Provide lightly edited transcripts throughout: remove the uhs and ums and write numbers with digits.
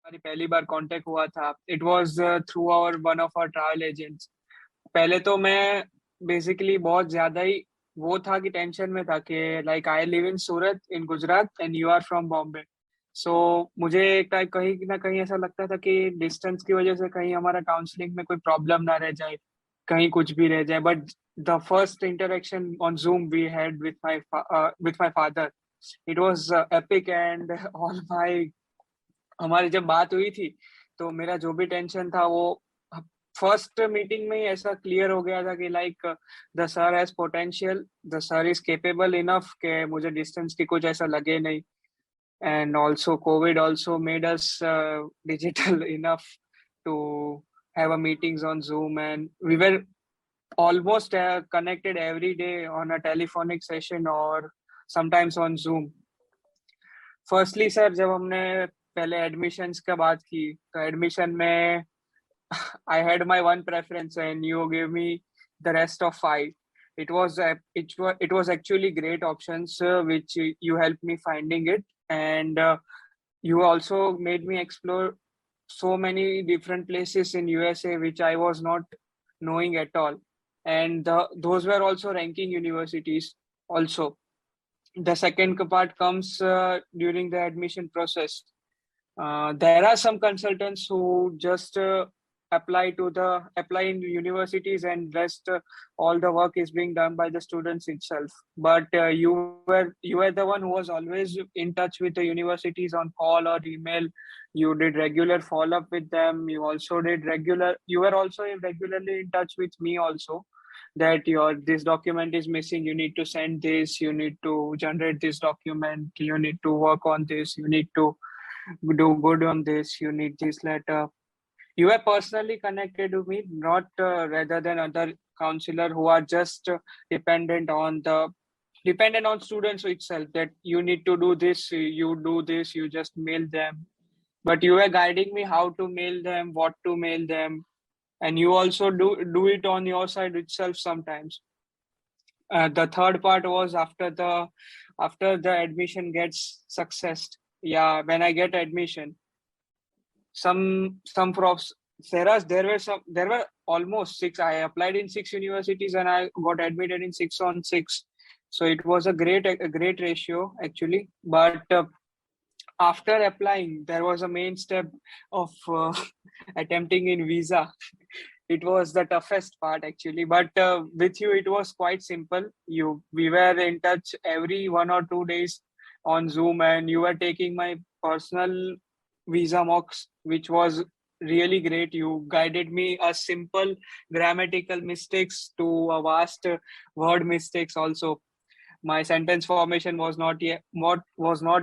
हमारी पहली बार कांटेक्ट हुआ था, it was through our one of our travel agents. पहले तो मैं बेसिकली बहुत ज्यादा ही वो था कि टेंशन में था कि like I live in Surat in Gujarat and you are from Bombay. So मुझे कहीं ना कहीं ऐसा लगता था कि डिस्टेंस की वजह से कहीं हमारा काउंसलिंग में कोई प्रॉब्लम ना रह जाए, कहीं कुछ भी रह जाए। But the first interaction on Zoom we had with my father, it was epic and all my हमारी जब बात हुई थी तो मेरा जो भी टेंशन था वो फर्स्ट मीटिंग में ही ऐसा क्लियर हो गया था कि like the sir has potential, the sir is capable enough के मुझे डिस्टेंस की कुछ ऐसा लगे नहीं। And also Covid also made us digital enough to have a meetings on Zoom and we were almost connected every day on a telephonic session or sometimes on Zoom. Firstly sir, जब हमने पहले admissions का बात की तो admission में I had my one preference and you gave me the rest of five. It was actually great options which you helped me finding it, and you also made me explore so many different places in USA which I was not knowing at all, and those were also ranking universities. Also, the second part comes during the admission process. There are some consultants who just apply in universities and rest all the work is being done by the students itself. But you were the one who was always in touch with the universities on call or email. You did regular follow up with them. You were also regularly in touch with me also, that your this document is missing, you need to send this, you need to generate this document, you need to work on this, you need to do good on this, you need this letter. You are personally connected to me, not rather than other counselor who are just dependent on students itself, that you need to do this, you do this, you just mail them. But you were guiding me how to mail them, what to mail them, and you also do it on your side itself sometimes. The third part was after the admission gets success. Yeah, when I get admission, some profs there were almost six. I applied in six universities and I got admitted in six on six. So it was a great ratio actually. But after applying, there was a main step of attempting in visa. It was the toughest part actually, but with you it was quite simple. We were in touch every 1 or 2 days on Zoom, and you were taking my personal visa mocks, which was really great. You guided me a simple grammatical mistakes to a vast word mistakes also. My sentence formation was not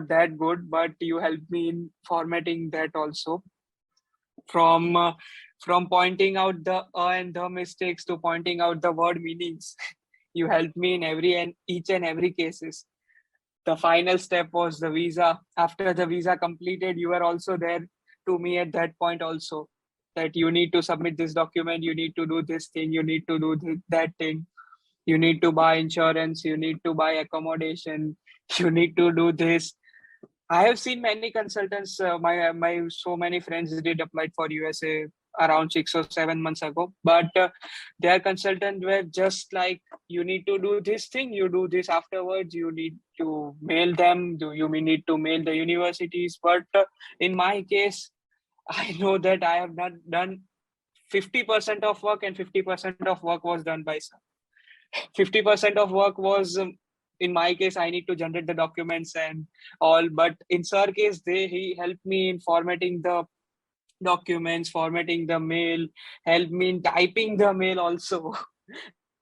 that good, but you helped me in formatting that also. From from pointing out the and the mistakes to pointing out the word meanings, you helped me in each and every cases. The final step was the visa. After the visa completed, you were also there to me at that point also, that you need to submit this document, you need to do this thing, you need to do that thing, you need to buy insurance, you need to buy accommodation, you need to do this. I have seen many consultants. My so many friends did apply for USA around 6 or 7 months ago, but their consultant were just like, you need to do this thing, you do this afterwards, you need to mail them, do you need to mail the universities. But in my case, I know that I have not done 50% of work, and 50% of work was done by some. 50% of work was in my case I need to generate the documents and all, but in sir case he helped me in formatting the documents, formatting the mail, helped me in typing the mail also.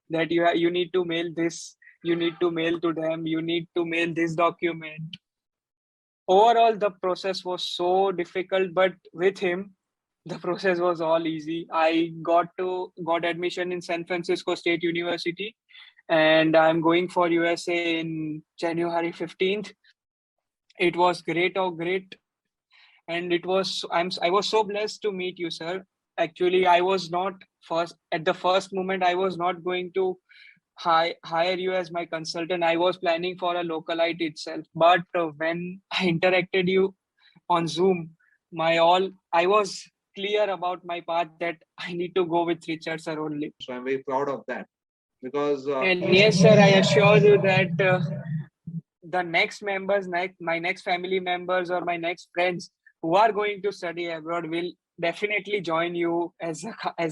That you need to mail this, you need to mail to them, you need to mail this document. Overall the process was so difficult, but with him the process was all easy. I got admission in San Francisco State University, and I'm going for USA in January 15th. It was great, oh great, and I was so blessed to meet you, sir. Actually, I was not first at the first moment. I was not going to hire you as my consultant. I was planning for a localite itself, but when I interacted you on Zoom, I was clear about my path that I need to go with Richard sir only. So I'm very proud of that because And yes, sir, I assure you that the next members, my next family members or my next friends who are going to study abroad will definitely join you as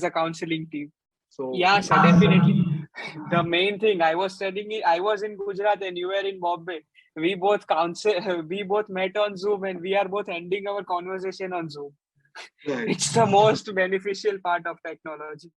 a counseling team. so Yeah, sir, definitely. The main thing, I was in Gujarat and you were in Bombay. We both we both met on Zoom and we are both ending our conversation on Zoom. right. It's the most beneficial part of technology.